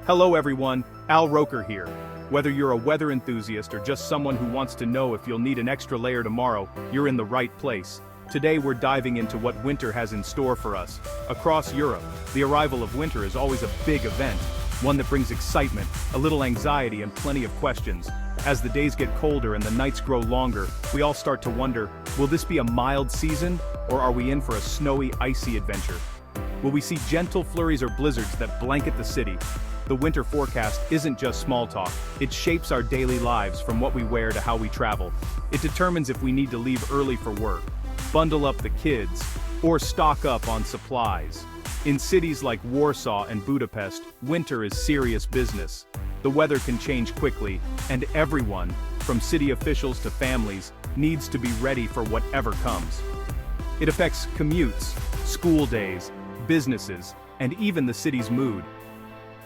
Hello everyone, Al Roker here. Whether you're a weather enthusiast or just someone who wants to know if you'll need an extra layer tomorrow, you're in the right place. Today we're diving into what winter has in store for us. Across Europe, the arrival of winter is always a big event, one that brings excitement, a little anxiety and plenty of questions. As the days get colder and the nights grow longer, we all start to wonder, will this be a mild season, or are we in for a snowy, icy adventure? Will we see gentle flurries or blizzards that blanket the city? The winter forecast isn't just small talk, it shapes our daily lives from what we wear to how we travel. It determines if we need to leave early for work, bundle up the kids, or stock up on supplies. In cities like Warsaw and Budapest, winter is serious business. The weather can change quickly, and everyone, from city officials to families, needs to be ready for whatever comes. It affects commutes, school days, businesses, and even the city's mood.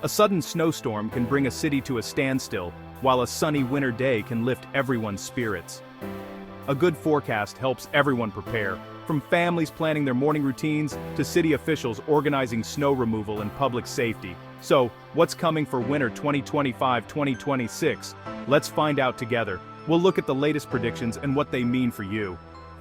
A sudden snowstorm can bring a city to a standstill, while a sunny winter day can lift everyone's spirits. A good forecast helps everyone prepare, from families planning their morning routines to city officials organizing snow removal and public safety. So, what's coming for winter 2025-2026? Let's find out together. We'll look at the latest predictions and what they mean for you.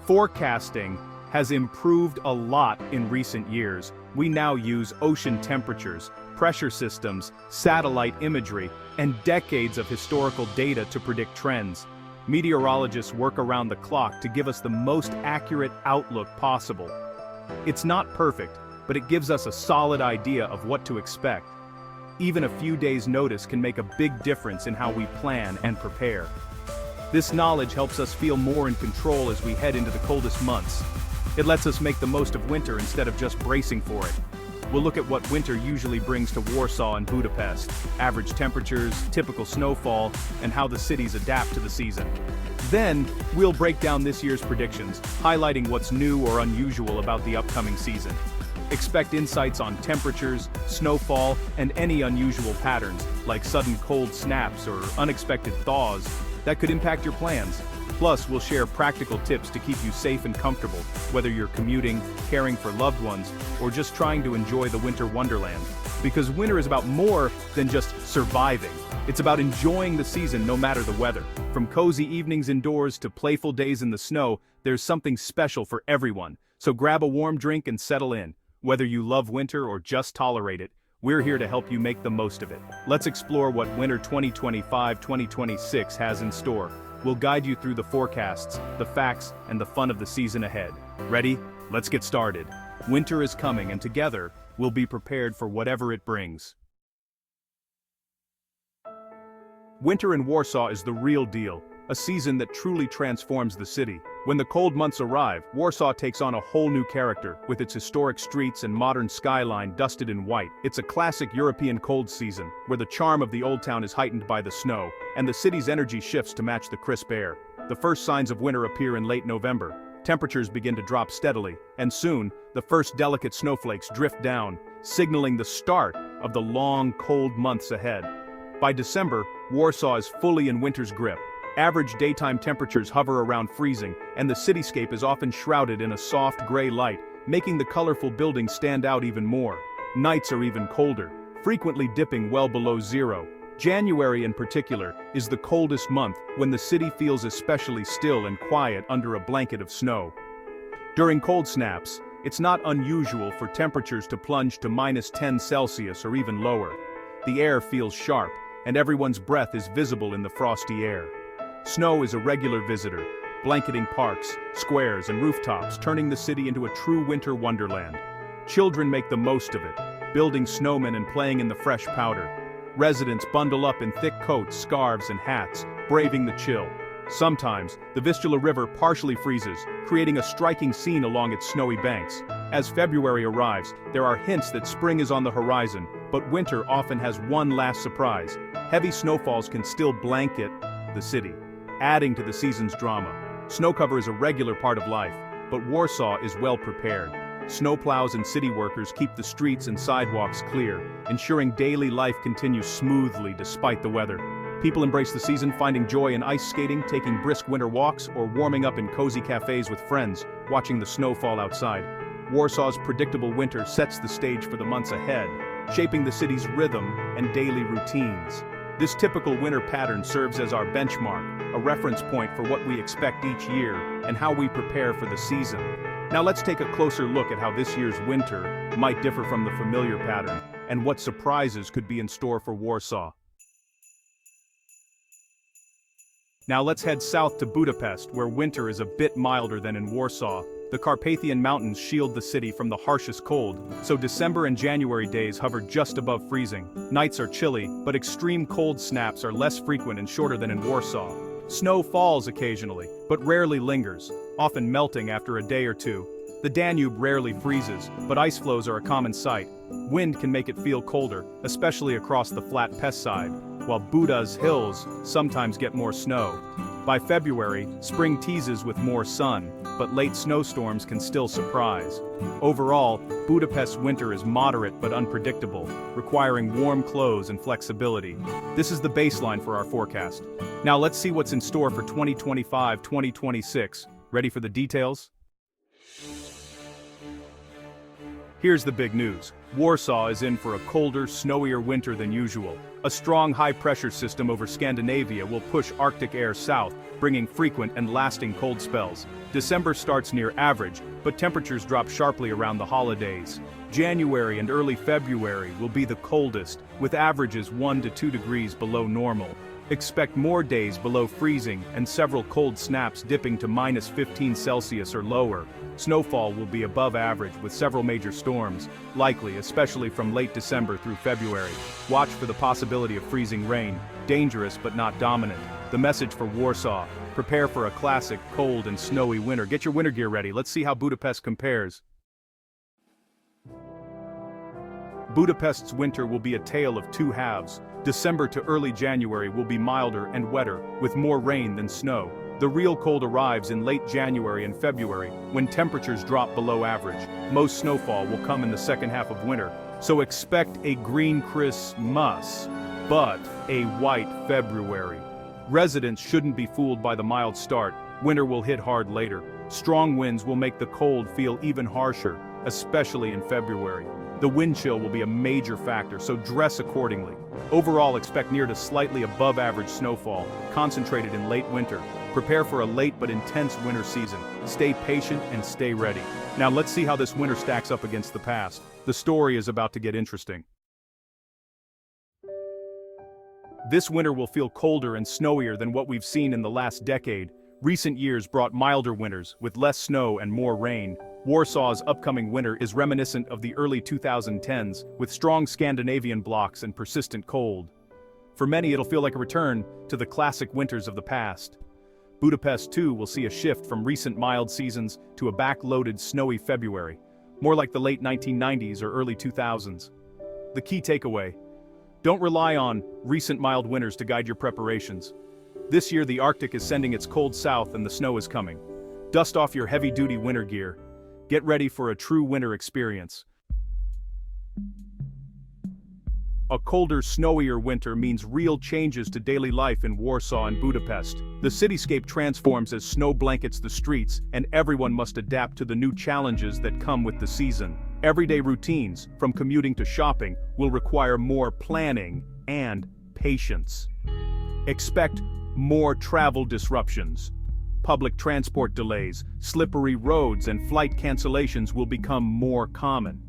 Forecasting has improved a lot in recent years. We now use ocean temperatures, pressure systems, satellite imagery, and decades of historical data to predict trends. Meteorologists work around the clock to give us the most accurate outlook possible. It's not perfect, but it gives us a solid idea of what to expect. Even a few days' notice can make a big difference in how we plan and prepare. This knowledge helps us feel more in control as we head into the coldest months. It lets us make the most of winter instead of just bracing for it. We'll look at what winter usually brings to Warsaw and Budapest, average temperatures, typical snowfall, and how the cities adapt to the season. Then, we'll break down this year's predictions, highlighting what's new or unusual about the upcoming season. Expect insights on temperatures, snowfall, and any unusual patterns, like sudden cold snaps or unexpected thaws, that could impact your plans. Plus, we'll share practical tips to keep you safe and comfortable, whether you're commuting, caring for loved ones, or just trying to enjoy the winter wonderland. Because winter is about more than just surviving. It's about enjoying the season no matter the weather. From cozy evenings indoors to playful days in the snow, there's something special for everyone. So grab a warm drink and settle in. Whether you love winter or just tolerate it, we're here to help you make the most of it. Let's explore what winter 2025-2026 has in store. We'll guide you through the forecasts, the facts, and the fun of the season ahead. Ready? Let's get started. Winter is coming, and together, we'll be prepared for whatever it brings. Winter in Warsaw is the real deal, a season that truly transforms the city. When the cold months arrive, Warsaw takes on a whole new character, with its historic streets and modern skyline dusted in white. It's a classic European cold season, where the charm of the old town is heightened by the snow, and the city's energy shifts to match the crisp air. The first signs of winter appear in late November. Temperatures begin to drop steadily, and soon, the first delicate snowflakes drift down, signaling the start of the long, cold months ahead. By December, Warsaw is fully in winter's grip. Average daytime temperatures hover around freezing, and the cityscape is often shrouded in a soft gray light, making the colorful buildings stand out even more. Nights are even colder, frequently dipping well below zero. January in particular is the coldest month, when the city feels especially still and quiet under a blanket of snow. During cold snaps, it's not unusual for temperatures to plunge to -10°C or even lower. The air feels sharp, and everyone's breath is visible in the frosty air. Snow is a regular visitor, blanketing parks, squares, and rooftops, turning the city into a true winter wonderland. Children make the most of it, building snowmen and playing in the fresh powder. Residents bundle up in thick coats, scarves, and hats, braving the chill. Sometimes, the Vistula River partially freezes, creating a striking scene along its snowy banks. As February arrives, there are hints that spring is on the horizon, but winter often has one last surprise. Heavy snowfalls can still blanket the city, adding to the season's drama. Snow cover is a regular part of life, but Warsaw is well prepared. Snowplows and city workers keep the streets and sidewalks clear, ensuring daily life continues smoothly despite the weather. People embrace the season, finding joy in ice skating, taking brisk winter walks, or warming up in cozy cafes with friends, watching the snow fall outside. Warsaw's predictable winter sets the stage for the months ahead. shaping the city's rhythm and daily routines. This typical winter pattern serves as our benchmark, a reference point for what we expect each year and how we prepare for the season. Now let's take a closer look at how this year's winter might differ from the familiar pattern, and what surprises could be in store for Warsaw. Now let's head south to Budapest, where winter is a bit milder than in Warsaw. The Carpathian Mountains shield the city from the harshest cold, so December and January days hover just above freezing. Nights are chilly, but extreme cold snaps are less frequent and shorter than in Warsaw. Snow falls occasionally, but rarely lingers, often melting after a day or two. The Danube rarely freezes, but ice flows are a common sight. Wind can make it feel colder, especially across the flat Pest side, while Buda's hills sometimes get more snow. By February, spring teases with more sun, but late snowstorms can still surprise. Overall, Budapest's winter is moderate but unpredictable, requiring warm clothes and flexibility. This is the baseline for our forecast. Now let's see what's in store for 2025-2026. Ready for the details? Here's the big news. Warsaw is in for a colder, snowier winter than usual. A strong high-pressure system over Scandinavia will push Arctic air south, bringing frequent and lasting cold spells. December starts near average, but temperatures drop sharply around the holidays. January and early February will be the coldest, with averages 1 to 2 degrees below normal. Expect more days below freezing and several cold snaps dipping to -15 or lower. Snowfall will be above average with several major storms, likely especially from late December through February. Watch for the possibility of freezing rain, dangerous but not dominant. The message for Warsaw: prepare for a classic, cold and snowy winter. Get your winter gear ready. Let's see how Budapest compares. Budapest's winter will be a tale of two halves. December to early January will be milder and wetter, with more rain than snow. The real cold arrives in late January and February, when temperatures drop below average. Most snowfall will come in the second half of winter, so expect a green Christmas, but a white February. Residents shouldn't be fooled by the mild start. Winter will hit hard later. Strong winds will make the cold feel even harsher, especially in February. The wind chill will be a major factor, so dress accordingly. Overall, expect near to slightly above average snowfall, concentrated in late winter. Prepare for a late but intense winter season. Stay patient and stay ready. Now let's see how this winter stacks up against the past. The story is about to get interesting. This winter will feel colder and snowier than what we've seen in the last decade. Recent years brought milder winters, with less snow and more rain. Warsaw's upcoming winter is reminiscent of the early 2010s, with strong Scandinavian blocks and persistent cold. For many, it'll feel like a return to the classic winters of the past. Budapest, too, will see a shift from recent mild seasons to a back-loaded snowy February, more like the late 1990s or early 2000s. The key takeaway: don't rely on recent mild winters to guide your preparations. This year, the Arctic is sending its cold south and the snow is coming. Dust off your heavy-duty winter gear. Get ready for a true winter experience. A colder, snowier winter means real changes to daily life in Warsaw and Budapest. The cityscape transforms as snow blankets the streets, and everyone must adapt to the new challenges that come with the season. Everyday routines, from commuting to shopping, will require more planning and patience. Expect more travel disruptions. Public transport delays, slippery roads, and flight cancellations will become more common.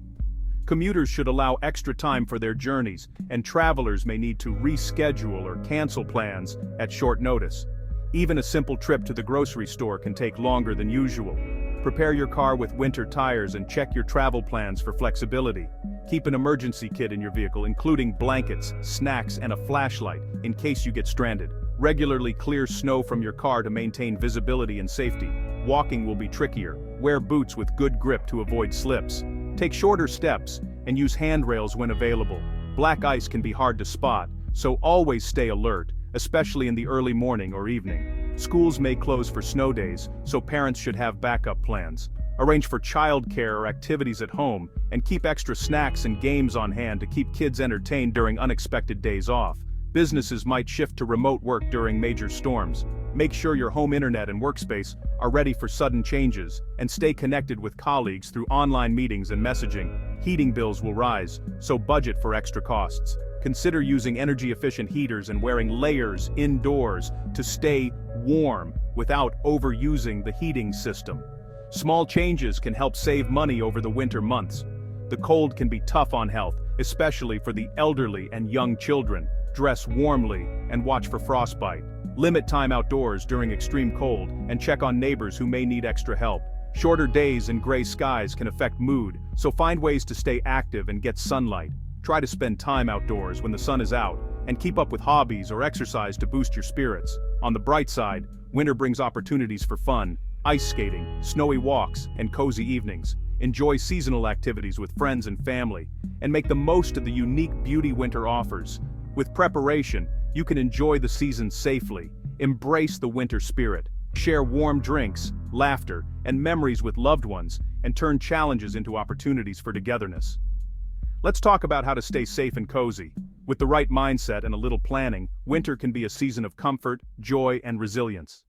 Commuters should allow extra time for their journeys, and travelers may need to reschedule or cancel plans at short notice. Even a simple trip to the grocery store can take longer than usual. Prepare your car with winter tires and check your travel plans for flexibility. Keep an emergency kit in your vehicle, including blankets, snacks, and a flashlight, in case you get stranded. Regularly clear snow from your car to maintain visibility and safety. Walking will be trickier. Wear boots with good grip to avoid slips. Take shorter steps, and use handrails when available. Black ice can be hard to spot, so always stay alert, especially in the early morning or evening. Schools may close for snow days, so parents should have backup plans. Arrange for childcare or activities at home, and keep extra snacks and games on hand to keep kids entertained during unexpected days off. Businesses might shift to remote work during major storms. Make sure your home internet and workspace are ready for sudden changes, and stay connected with colleagues through online meetings and messaging. Heating bills will rise, so budget for extra costs. Consider using energy-efficient heaters and wearing layers indoors to stay warm without overusing the heating system. Small changes can help save money over the winter months. The cold can be tough on health, especially for the elderly and young children. Dress warmly and watch for frostbite. Limit time outdoors during extreme cold and check on neighbors who may need extra help. Shorter days and gray skies can affect mood, so find ways to stay active and get sunlight. Try to spend time outdoors when the sun is out, and keep up with hobbies or exercise to boost your spirits. On the bright side, winter brings opportunities for fun, ice skating, snowy walks, and cozy evenings. Enjoy seasonal activities with friends and family, and make the most of the unique beauty winter offers. With preparation, you can enjoy the season safely, embrace the winter spirit, share warm drinks, laughter, and memories with loved ones, and turn challenges into opportunities for togetherness. Let's talk about how to stay safe and cozy. With the right mindset and a little planning, winter can be a season of comfort, joy, and resilience.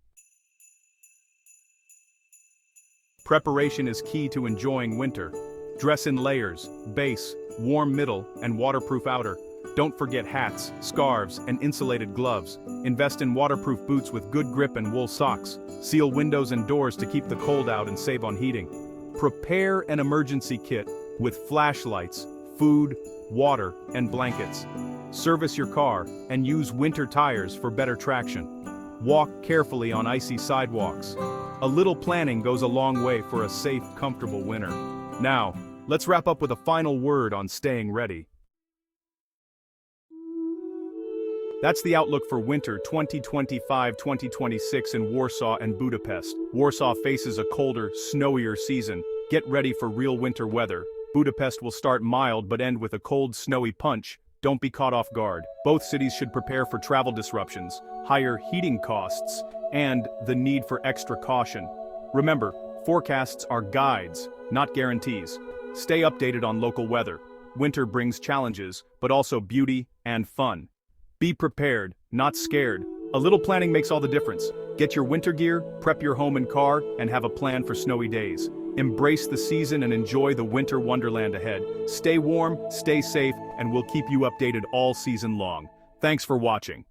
Preparation is key to enjoying winter. Dress in layers, base, warm middle, and waterproof outer. Don't forget hats, scarves, and insulated gloves. Invest in waterproof boots with good grip and wool socks. Seal windows and doors to keep the cold out and save on heating. Prepare an emergency kit with flashlights, food, water, and blankets. Service your car and use winter tires for better traction. Walk carefully on icy sidewalks. A little planning goes a long way for a safe, comfortable winter. Now, let's wrap up with a final word on staying ready. That's the outlook for winter 2025-2026 in Warsaw and Budapest. Warsaw faces a colder, snowier season. Get ready for real winter weather. Budapest will start mild but end with a cold, snowy punch. Don't be caught off guard. Both cities should prepare for travel disruptions, higher heating costs, and the need for extra caution. Remember, forecasts are guides, not guarantees. Stay updated on local weather. Winter brings challenges, but also beauty and fun. Be prepared, not scared. A little planning makes all the difference. Get your winter gear, prep your home and car, and have a plan for snowy days. Embrace the season and enjoy the winter wonderland ahead. Stay warm, stay safe, and we'll keep you updated all season long. Thanks for watching.